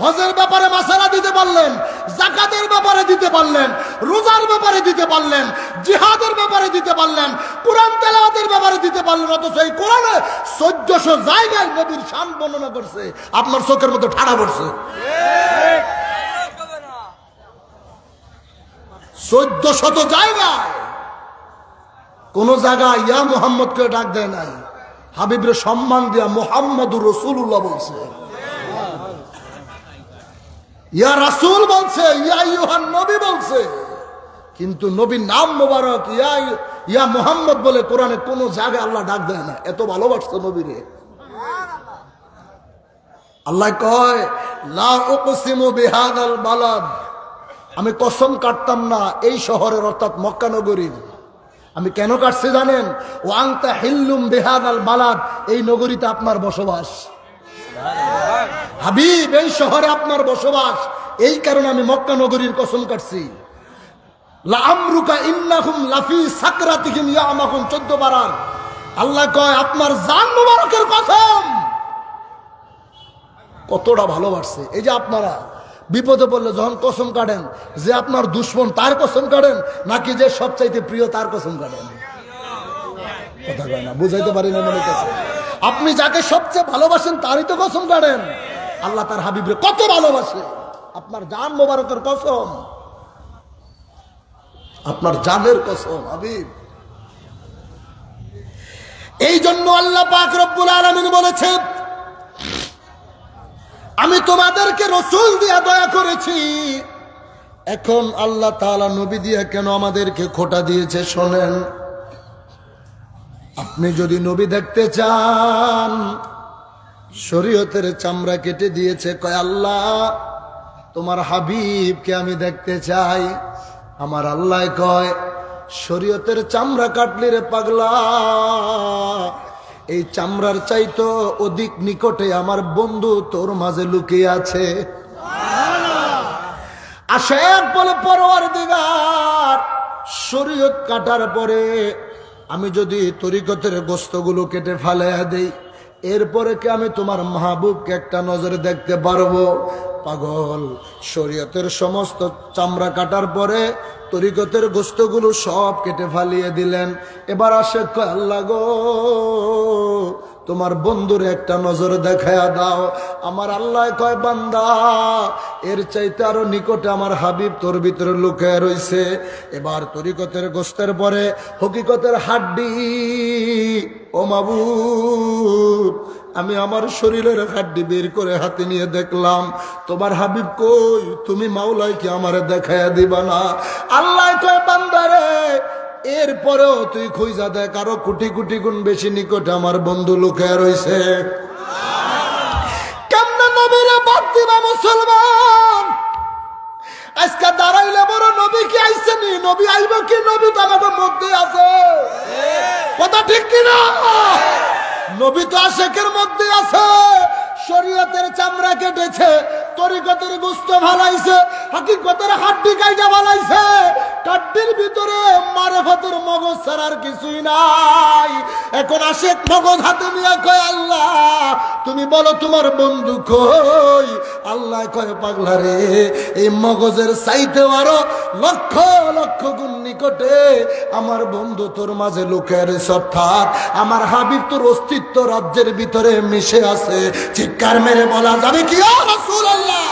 A: হজের ব্যাপারে মাসালা দিতে পারলেন, যাকাতের ব্যাপারে দিতে পারলেন, রোজার ব্যাপারে দিতে পারলেন, জিহাদের ব্যাপারে দিতে পারলেন, কোরআন তেলাওয়াতের ব্যাপারে দিতে পারলেন। অথচ এই কোরআনে 1400 জায়গায় নবীর শান বর্ণনা করছে, আপনার চোখের মধ্যে ঠাড়া পড়ছে। 1400 জায়গায় কোন জায়গায় ইয়া মুহাম্মদকে ডাক দেয় নাই, হাবিবের সম্মান দিয়া মুহাম্মাদুর রাসূলুল্লাহ বলছে, ইয়া রাসূল বলছে, ইয়া আইয়ুহান নবী বলছে। কিন্তু নবীর নাম মোবারক ইয়া মুহাম্মদ বলে কোরআনে কোন জায়গায় আল্লাহ ডাক দেয় না। এত ভালোবাসতো নবীরে। আল্লাহ কয় লা উকসিমু বিহাদাল বালাদ, আমি কসম কাটতাম না এই শহরের, অর্থাৎ মক্কা নগরীর। আমি কেন কাটছি জানেন? ও আনতা হিল্লুম বিহাদাল বালাদ, এই নগরীতে আপনার বসবাস হাবিব, এই শহরে আপনার বসবাস, এই কারণে আমি মক্কা নগরীর কসম কাটছি। লা আমরুকা ইন্নাহুম লাফি সাকরাতিহিম ইয়ামাহুম 14 বার আল্লাহ কয় আপনার জান মুবারকের কসম। কতটা ভালোবাসছে। এই যে আপনারা বিপদে পড়লে যখন কসম কাটেন, যে আপনার দুশ্মন তার কসম কাটেন, নাকি যে সবচাইতে প্রিয় তার কসম কাটেন? কথা কয় না, বুঝাইতে পারি না মনে কাছে। আপনি যাকে সবচেয়ে ভালোবাসেন তারই তো কসম কাটেন। আল্লাহ তার হাবিবরে কত ভালোবাসে, আপনার জান মোবারকের কসম, আপনার জানের কসম হাবিব। এই জন্য আল্লাহ পাক রব্বুল আলামিন বলেছে, আমি তোমাদেরকে রসুল দিয়া দয়া করেছি, এখন আল্লাহ তাআলা নবী দিয়া কেন আমাদেরকে খোটা দিয়েছে শোনেন। আপনি যদি নবী দেখতে চান, শরীয়তের চামড়া কেটে দিয়েছে, কয় আল্লাহ তোমার হাবিবকে আমি দেখতে চাই। আমার আল্লাহ কয় শরীয়তের চামড়া কাটলি রে পাগলা, এই চামড়ার চাইতো অধিক নিকটে আমার বন্ধু তোর মাঝে লুকিয়ে আছে। আশেক বলে পরওয়ারদিগার শরীয়ত কাটার পরে আমি যদি তরিকতের গোস্তগুলো কেটে ফেলাইয়া দেই, এরপরে কি আমি তোমার মাহবুবকে একটা নজরে দেখতে পারবো? পাগল, শরীয়তের সমস্ত চামড়া কাটার পরে তরিকতের গোস্তগুলো সব কেটে ফালিয়ে দিলেন। এবার আসে কয়, আল্লাহ গো, তোমার বন্ধুরে একটা নজর দেখায়া দাও। আমার আল্লাহ কয়, বান্দা, এর চাইতে আরো নিকটে আমার হাবিব তোর ভিতরে লুকায় রইছে। এবার তরিকতের গোস্তের পরে হকিকতের হাড্ডি। ও মাবুদ, আমি আমার শরীরের হাড্ডি বের করে হাতে নিয়ে দেখলাম, তোমার হাবিব কই? তুমি মাওলাই কি আমারে দেখায়া দিবা না? আল্লাহ কয়, বান্দারে, এরপরেও তুই খুঁজা দেখ, আরো কোটি কোটি গুণ বেশি নিকটে আমার বন্ধু লুকায় রইছে। কেমনে নবীরে বাদ দিবা মুসলমান? আজকে দাঁড়াইলে বড় নবী কি আইছে নি? নবী আইব কি? নবী তো আমাদের মধ্যে আছে, কথা ঠিক কিনা? নবী তো আশেকের মধ্যে আছে। শরীয়তের চামড়া কেটেছে, তরিকতের গোস্ত ভালাইছে, হাকিকতের হাড্ডি কাইটা ভালাইছে, কাড্ডির ভিতরে মারেফতের মগজ ছাড়ার কিছুই নাই। এখন আশেক মগজ হাতে নিয়ে কয়, আল্লাহ তুমি বলো তোমার বন্ধু কই? আল্লাহ কয়, পাগলা রে, এই মগজের চাইতে আরো লক্ষ লক্ষ গুণ নিকটে আমার বন্ধু তোর মাঝে লুকিয়ে রয়েছে। অর্থাৎ আমার হাবিব তোর অস্তিত্ব রাজ্যের ভিতরে মিশে আছে। চিৎকার মেরে বলা যাবে কি ইয়া রাসূলুল্লাহ?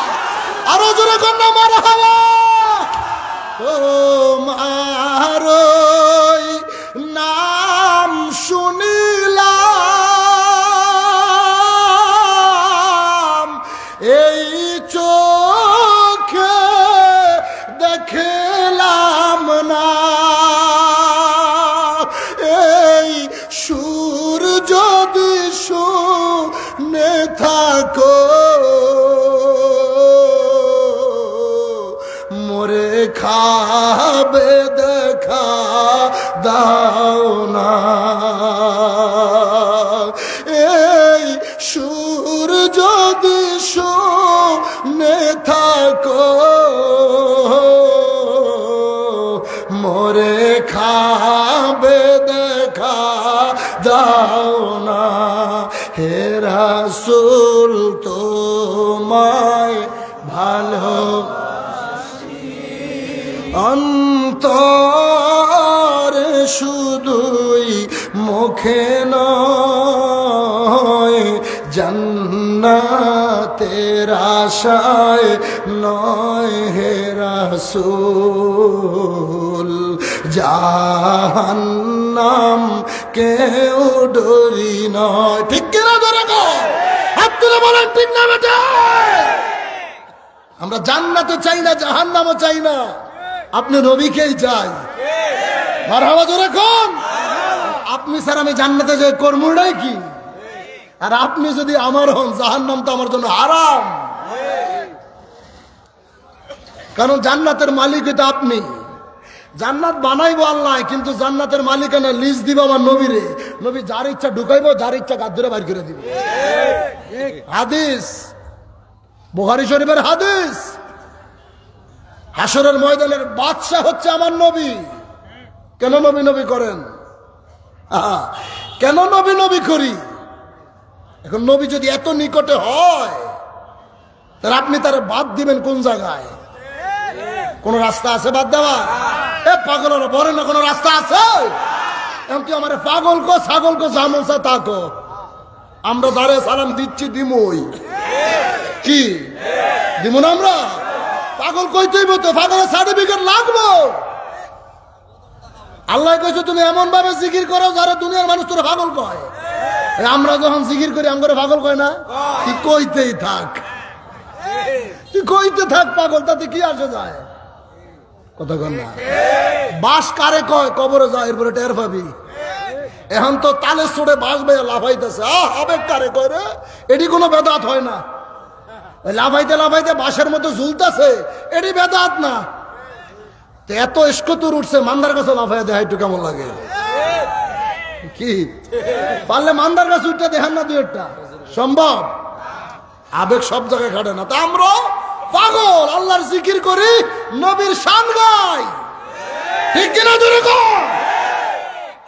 A: আরো জোরে কন্যা মারহাবা। তোমার নাম শুনিলাম, এই চোখে দেখলাম না, এই সুর যদি শুনে থাকো, মোরে খাবে দেখা দাও না, এই সুর যদি শুনে থাকো, মোরে খাবে দেখা দাও না। হে রাসূল তোমায় ভালো অন্তরে শুধুই, মুখে নয়, জান্নাতের আশায় নয় হে রাসূল, জাহান্নাম কেউ ডরি নয়। ঠিক কিনা ধরে হাত তুলে বলেন, ঠিক না বেটা? আমরা জান্নাতও চাই না, জাহান্নামও চাই না, আপনি নবীকেই চাই। মারহাবা জোরে কোন? আপনি স্যার আমি জান্নাতে যাই কর্মটাই কি? আর আপনি যদি আমার হন, জাহান্নাম তো আমার জন্য হারাম। কারণ জান্নাতের মালিক তো আপনি। জান্নাত বানাইবো আল্লাহ, কিন্তু জান্নাতের মালিকানা লিজ দিব আমার নবীরে। নবী যার ইচ্ছা ঢুকাইবো, যার ইচ্ছা গাদ ধরে বাইর করে দিব। হাদিস, বুখারী শরীফের হাদিস। হাসরের ময়দানের বাদশা হচ্ছে আমার নবী। কেন নবী নবী করেন? কেন নবী নবী করি? এখন নবী যদি এত নিকটে হয়, তাহলে আপনি তার বাদ দিবেন কোন জায়গায়? কোন রাস্তা আছে বাদ দেওয়া? এ পাগলের বলে না, কোন রাস্তা আছে? এখন তুই আমার পাগল কো, ছাগল কো, জামসা তাকো, আমরা দাঁড়ে সালাম দিচ্ছি, দিমই কি দিব না? আমরা পাগল কইতেই বলতো, পাগলের সার্টিফিকেট লাগবো। আল্লাহ কইছে তুমি এমন ভাবে জিকির করো যারা দুনিয়ার মানুষ তোরা পাগল কয়। আমরা যখন জিকির করি আমরা পাগল কয় না? তুই কইতেই থাক, তুই কইতে থাক পাগল, তাতে কি আসে যায়? কথা কর না। বাস কারে কয়? কবরে যায়, এরপরে টের পাবি। এখন তো তালে চড়ে বাস ভাইয়া লাফাইতেছে, আবেগ কারে কয় রে? এটি কোনো বেদাত হয় না। লাফাইতে লাফাইতে বাসের মতো ঝুলতেছে, এটি বেদাত না। এত এসকতুর উঠছে, মান্দার কাছে লাফাইয়া দেয়, একটু কেমন লাগে? কি পারলে মান্দার কাছে উঠতে দেখেন না, দুই একটা সম্ভব? আবেগ সব জায়গায় খাটে না। তা আমরা পাগল, আল্লাহর জিকির করি, নবীর শান গাই, ঠিক কিনা জোরে কর।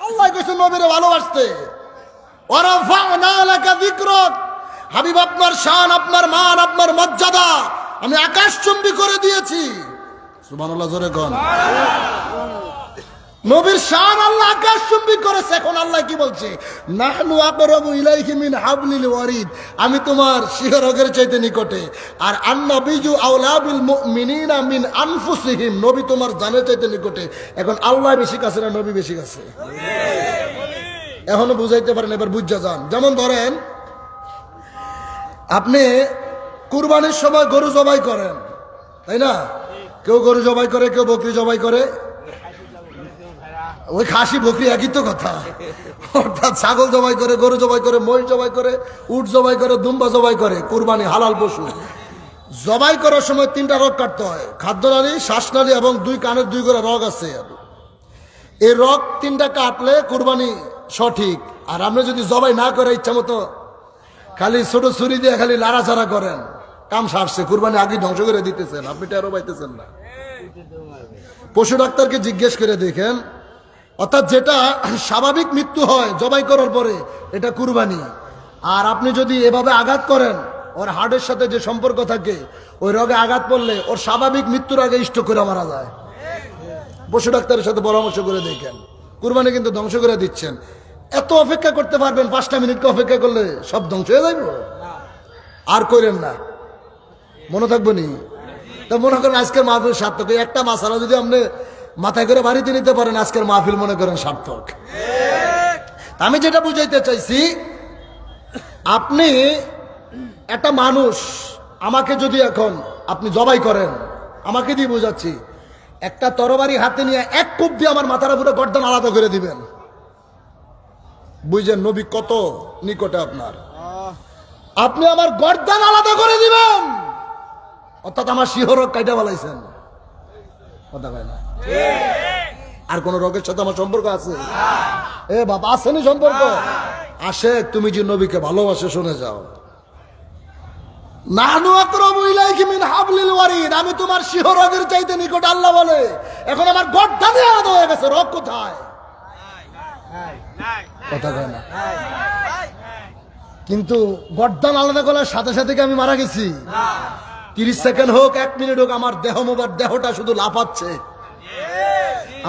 A: আল্লাহ কইছে নবীরে ভালোবাসতে, ওয়ারাফা'না লাকা যিকরাক, হাবিব আপনার শান, আপনার মান, আপনার মর্যাদা আমি আকাশচুম্বী করে দিয়েছি। সুবহানাল্লাহ জোরে কর। নবীর শান আল্লাহ আকাশচুম্বী করেছে। এখন আল্লাহ কি বলছে? নাহনু আকরাবু ইলাইহি মিন হাবলিল ওয়ারিদ, আমি তোমার শিহরগের চাইতে নিকটে। আর আন-নবিয়্যু আওলা বিল মুমিনিনা মিন আনফুসিহিম, নবী তোমার জানের চাইতে নিকটে। এখন আল্লাহ বেশি কাছে না নবী বেশি কাছে? এখনো বুঝাইতে পারেন, এবার বুঝা যান। যেমন ধরেন আপনি কুরবানির সময় গরু জবাই করেন, তাই না? কেউ গরু জবাই করে, কেউ বকরি জবাই করে। ওই খাসি বকরি একই তো কথা। অর্থাৎ ছাগল জবাই করে, গরু জবাই করে, মহিষ জবাই করে, উট জবাই করে, দুম্বা জবাই করে। কুরবানি হালাল পশু জবাই করার সময় 3টা রগ কাটতে হয়, খাদ্যনালী, শ্বাসনালী এবং 2 কানের 2 করে রগ আছে। এই রগ 3টা কাটলে কুরবানি সঠিক। আর আপনি যদি জবাই না করে ইচ্ছা মতো খালি ছোট ছুরি দিয়ে খালি লাড়াচাড়া করেন, কাম সারছে, কুরবানি আগে ধ্বংস করে দিতেছেন, আপনি টেরও পাইতেছেন না। পশু ডাক্তারকে জিজ্ঞেস করে দেখেন, অর্থাৎ যেটা স্বাভাবিক মৃত্যু হয় জবাই করার পরে, এটা কুরবানি। আর আপনি যদি এভাবে আঘাত করেন, ওর হার্টের সাথে যে সম্পর্ক থাকে, ওই রোগে আঘাত পড়লে ওর স্বাভাবিক মৃত্যুর আগে স্ট্রোক করে মারা যায়। পশু ডাক্তারের সাথে পরামর্শ করে দেখেন, কুরবানি কিন্তু ধ্বংস করে দিচ্ছেন। এত অপেক্ষা করতে পারবেন? 5টা মিনিটকে অপেক্ষা করলে সব ধ্বংস হয়ে যাইব। আর করেন না, মনে থাকবো নি। তা মনে করেন আজকের মাহফিল সার্থক। একটা মাসালা যদি আপনি মাথায় করে বাড়িতে নিতে পারেন, আজকের মাহফিল মনে করেন সার্থক। আমি যেটা বুঝাইতে চাইছি, আপনি একটা মানুষ, আমাকে যদি এখন আপনি জবাই করেন, আমাকে দিয়ে বুঝাচ্ছি, একটা তরবারি হাতে নিয়ে 1 কোপ দিয়ে আমার মাথার উপরে গর্দান আলাদা করে দিবেন, বুঝেন নবী কত নিকটে আপনার। আপনি আমার গর্দান আলাদা করে দিবেন, অর্থাৎ আমার শিহরক কাইটা বলাইছেন। কথা কয় না? আর কোন রোগের সাথে আমার সম্পর্ক আছে? এ বাবা, আসেনি সম্পর্ক? আসে। তুমি যে নবীকে ভালোবাসে, শুনে যাও। নাহনু আকরাবু ইলাইহি মিন হাবলিল ওয়ারিদ, আমি তোমার শিহরগের চাইতে নিকট, আল্লাহ বলে। এখন আমার গর্দানে আলাদা হয়ে গেছে, রগ কোথায়? কথা কয় না? কিন্তু গর্দান আলাদা করার সাথে সাথে কি আমি মারা গেছি? 30 সেকেন্ড হোক, 1 মিনিট হোক, আমার দেহটা শুধু লাফাচ্ছে,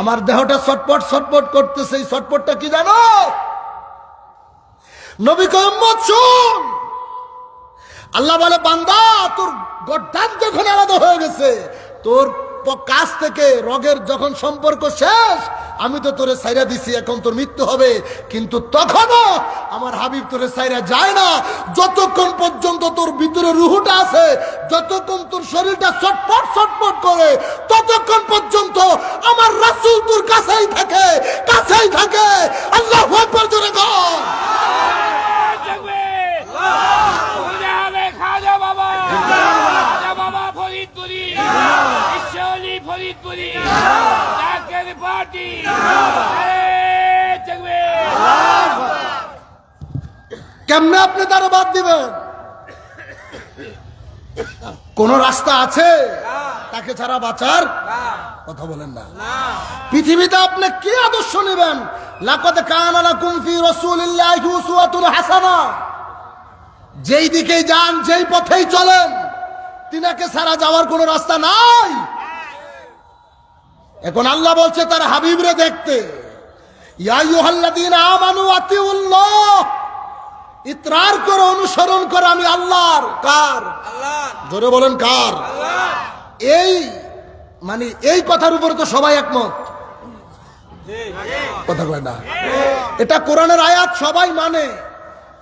A: আমার দেহটা ছটপট ছটপট করতেছে। এই ছটপটটা কি জানো? নবী কয়, উম্মত শুন, আল্লাহ বলে, বান্দা তোর গর্দান যখন আলাদা হয়ে গেছে, তোর কাছ থেকে রগের যখন সম্পর্ক শেষ, আমি তো তোরে সাইরা দিছি, এখন তোর মৃত্যু হবে। কিন্তু তখনও আমার হাবিব তোরে সাইরা যায় না, যতক্ষণ পর্যন্ত তোর ভিতরে রুহুটা আছে, যতক্ষণ তোর শরীরটা ছটফট ছটফট করে, ততক্ষণ পর্যন্ত আমার রাসূল তোর কাছেই থাকে, কাছেই থাকে। আল্লাহু আকবার জোরে বল। কেমনে আপনি তারা বাদ দিবেন? কোন রাস্তা আছে তাকে ছাড়া বাঁচার? কথা বলেন না। পৃথিবীতে আপনি কি আদর্শ নেবেন? লাকাদ কানা লাকুম ফি রাসূলিল্লাহি উসওয়াতুন হাসানাহ, যেই দিকে যান, যেই পথেই চলেন, তিনাকে ছাড়া যাওয়ার কোন রাস্তা নাই। এখন আল্লাহ বলছে তার হাবিবরে দেখতে, ইয়া আইয়ুহাল্লাযীনা আমানু আতিউল্লাহ, ইতরার করো, অনুসরণ করো আমি আল্লাহর। কার? আল্লাহর। জোরে বলেন কার? আল্লাহ। এই মানে এই কথার উপরে তো সবাই একমত। কথা কয় না? এটা কোরআনের আয়াত, সবাই মানে।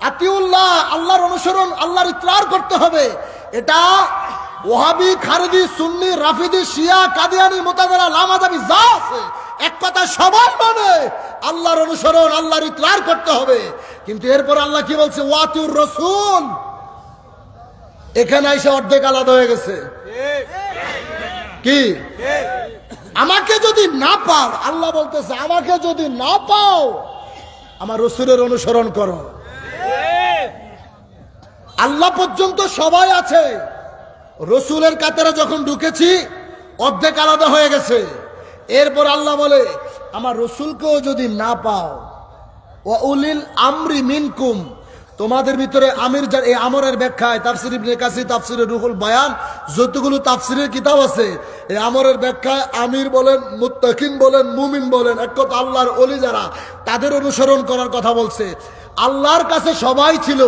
A: আতিউল্লাহ, আল্লাহর অনুসরণ, আল্লাহর ইতরার করতে হবে। এটা ওয়াহাবি, খারেজি, সুন্নি, রাফিদি, শিয়া, কাদিয়ানি, মুতাযারা, লামাযাবি যা আছে, এক কথা সবাই মানে আল্লাহর অনুসরণ, আল্লাহর ইতরার করতে হবে। কিন্তু এরপর আল্লাহ কি বলছে? ওয়াতিউর রাসূল। এখানে এসে অর্ধেক আলাদা হয়ে গেছে। কি? আমাকে যদি না পাও, আল্লাহ বলতেছে, আমাকে যদি না পাও, আমার রাসূলের অনুসরণ করো। আল্লাহ পর্যন্ত সবাই আছে, রসুলের কাতারে যখন ঢুকেছি অর্ধেক আলাদা হয়ে গেছে। এরপর আল্লাহ বলে আমার রসুলকেও যদি না পাও, ওয়া উলিল আমরি মিনকুম, তোমাদের ভিতরে আমির, এই আমরের ব্যাখ্যায় তাফসির ইবনে কাসির, তাফসিরে রুহুল বায়ান, যতগুলো তাফসিরের কিতাব আছে, এই আমরের ব্যাখ্যায় আমির বলেন, মুত্তাকিন বলেন, মুমিন বলেন, এক কথা আল্লাহর ওলি যারা, তাদের অনুসরণ করার কথা বলছে। আল্লাহর কাছে সবাই ছিল,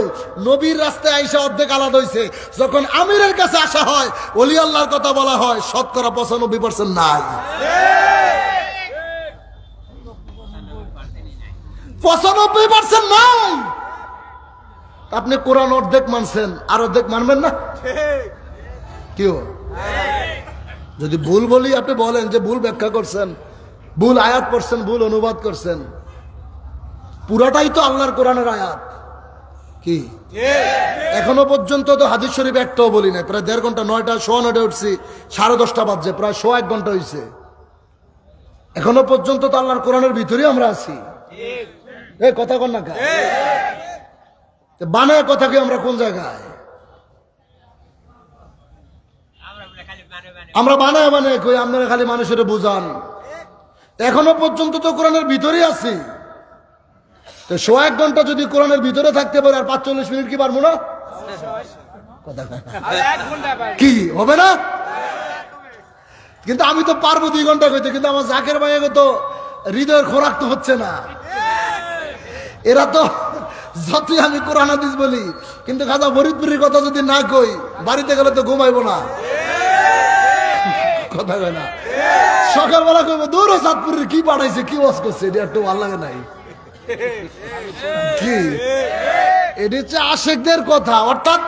A: নবীর রাস্তায় আইসা অর্ধেক আলাদা হয়েছে। যখন আমিরের কাছে আসা হয়, ওলি আল্লাহর কথা বলা হয়, শতকরা 95% নাই, 95% নাই। আপনি কোরআন অর্ধেক মানছেন, আর অর্ধেক মানবেন না? কেউ যদি ভুল বলি, আপনি বলেন যে ভুল ব্যাখ্যা করছেন, ভুল আয়াত পড়ছেন, ভুল অনুবাদ করছেন। পুরাটাই তো আল্লাহর কোরআনের আয়াত। কি এখনো পর্যন্ত তো হাদিস শরীফ একটাও বলি নাই। প্রায় 1.5 ঘন্টা, 9টা 9:15 উঠছি, 10:30 বাজছে, প্রায় 1 ঘন্টা হয়েছে। এখনো পর্যন্ত তো আল্লাহর কোরআনের ভিতরে আমরা আছি। এই কথা কন না, বানায় কথা কি আমরা কোন জায়গায়? আমরা বানায় বানায় কই, আপনারা খালি মানুষের বুঝান। এখনো পর্যন্ত তো কোরআনের ভিতরে আছি। তো 1 ঘন্টা যদি কোরআনের ভিতরে থাকতে পারে, আর 45 মিনিট কি পারবো না? কি হবে না? কিন্তু আমি তো পারবো 2 ঘন্টা কইতে, কিন্তু আমার জাকের ভাইকে তো হৃদয়ের খোরাক তো হচ্ছে না। এরা তো যতই আমি কোরআন হাদিস বলি, কিন্তু খাজা ফরিদপুরের কথা যদি না কই, বাড়িতে গেলে তো ঘুমাইবো না। কথা কয় না, সকালবেলা কইবো দূর চাঁদপুরের কি পাঠাইছে, কি ওয়াজ করছে, এটা একটু ভালো লাগে নাই। কি এটা হচ্ছে আশেকদের কথা। অর্থাৎ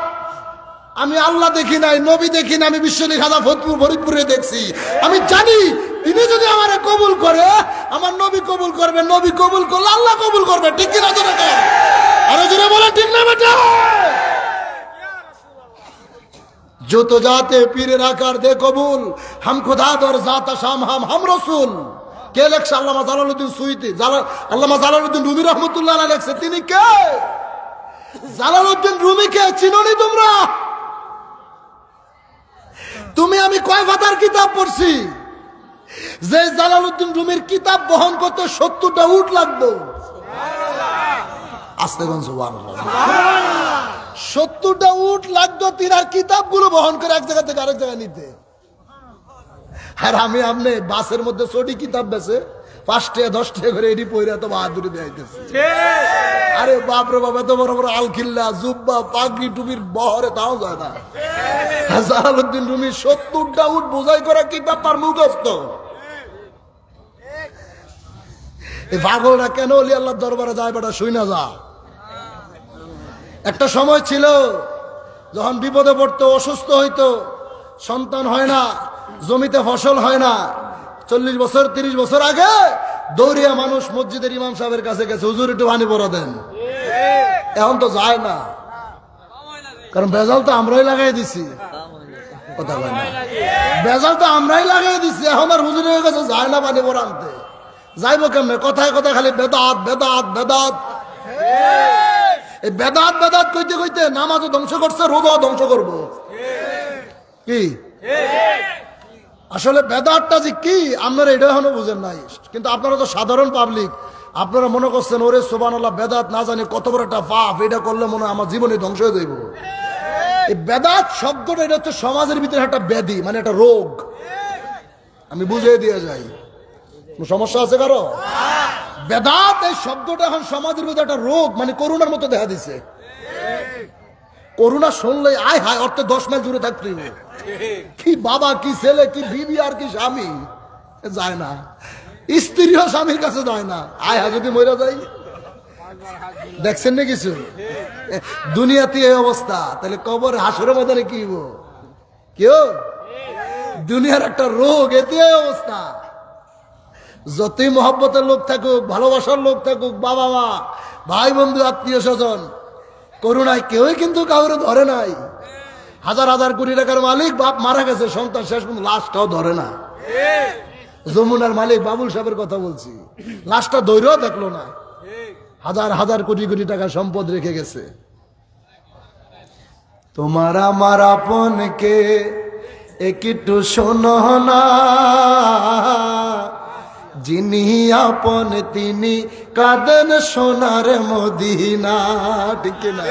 A: আমি আল্লাহ দেখি নাই, নবী দেখি না, আমি বিশ্বনী খাজা ফরিদপুরে দেখছি। আমি জানি তিনি যদি আমারে কবুল করে, আমার নবী কবুল করবে, নবী কবুল করলে আল্লাহ কবুল করবে। ঠিক কিনা জোরে কর, আরো জোরে বলেন ঠিক না বেটা? जो तो जाते पीर आकार दे कबूल, हम खुदा और जाता शाम हम रसूल। কে লেখছে? আল্লামা জালালউদ্দিন সুয়ুতী, আল্লামা জালালউদ্দিন রুমি রহমতুল্লাহ আলাইহি লেখছে। তিনি কে? জালালউদ্দিন রুমিকে চিনোনি তোমরা? তুমি আমি কয় পাতার কিতাব পড়ছি? যে জালালউদ্দিন রুমির কিতাব বহন করতে 70টা উট লাগতো। আস্তে কোন সুবহানাল্লাহ, 70টা উট লাগতো তিনার কিতাবগুলো বহন করে এক জায়গা থেকে আরেক জায়গায় নিতে। আর আমি আপনি বাসের মধ্যে 6টি কিতাব বেছে 5 টাকা 10 টাকা করে এটি পয়রা তো বাহাদুরি দেখাইতেছে। আরে বাপরে বাপ, এত বড় বড় আলখিল্লা, জুব্বা, পাগড়ি, টুপির বহরে তাও যায় না। জালালউদ্দিন রুমি 70টা উট বোঝাই করা কিতাব তার মুখস্থ। এই পাগলরা কেন ওলি আল্লাহর দরবারে যায় বেটা? শুই না যা। একটা সময় ছিল যখন বিপদে পড়তো, অসুস্থ হইতো, সন্তান হয় না, জমিতে ফসল হয় না, 40 বছর 30 বছর আগে দৌড়িয়া মানুষ মসজিদের ইমাম সাহেবের কাছে গেছে, হুজুর একটু পানি পড়া দেন। এখন তো যায় না, কারণ বেজাল তো আমরাই লাগাই দিছি। কথা বলে না, বেজাল তো আমরাই লাগাই দিছি। এখন আর হুজুরের কাছে যায় না পানি পড়া আনতে। যাইবো কেমনে? কথায় কথায় খালি বেদাত বেদাত বেদাত। এই বেদাত বেদাত কইতে কইতে নামাজও ধ্বংস করছে, রোজাও ধ্বংস করবো। কি আসলে বেদাতটা যে কি আপনারা এটা এখনো বুঝেন নাই। কিন্তু আপনারা তো সাধারণ পাবলিক, আপনারা মনে করছেন ওরে সুবহানাল্লাহ বেদাত না জানি কত বড় একটা পাপ, এটা করলে মনে হয় আমার জীবনে ধ্বংস হয়ে যাইব। এই বেদাত শব্দটা এটা হচ্ছে সমাজের ভিতরে একটা ব্যাধি, মানে একটা রোগ। আমি বুঝিয়ে দিয়ে যাই, সমস্যা আছে কারো? বেদাত এই শব্দটা এখন সমাজের ভিতরে একটা রোগ, মানে করোনার মতো দেখা দিছে। করোনা শুনলে আয় হায়, অর্থে 10 মাইল দূরে থাকতে কি বাবা, কি ছেলে, কি বিবি, আর কি স্বামী যায় না, স্ত্রীও স্বামীর কাছে যায় না। আয় হায় যদি মরে যাই, দেখছেন না কিছু দুনিয়াতে এই অবস্থা, তাহলে কবর হাসরের ময়দানে কি হবো? কেউ দুনিয়ার একটা রোগ, এতে অবস্থা। যতই মহব্বতের লোক থাকুক, ভালোবাসার লোক থাকুক, বাবা মা, ভাই বন্ধু, আত্মীয় স্বজন, করুণায় কেউই কিন্তু কাউরে ধরে নাই। হাজার হাজার কোটি টাকার মালিক, বাপ মারা গেছে, সন্তান শেষ পর্যন্ত লাশটাও ধরে না। যমুনার মালিক বাবুল সাহেবের কথা বলছি, লাশটা ধৈর্য দেখলো না। হাজার হাজার কোটি কোটি টাকার সম্পদ রেখে গেছে। তোমার আমার আপনকে একটু শোনো না, যিনি আপন তিনি কাঁদেন সোনার মদিনা। ঠিক না?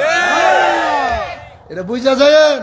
A: এটা বুঝা যায়?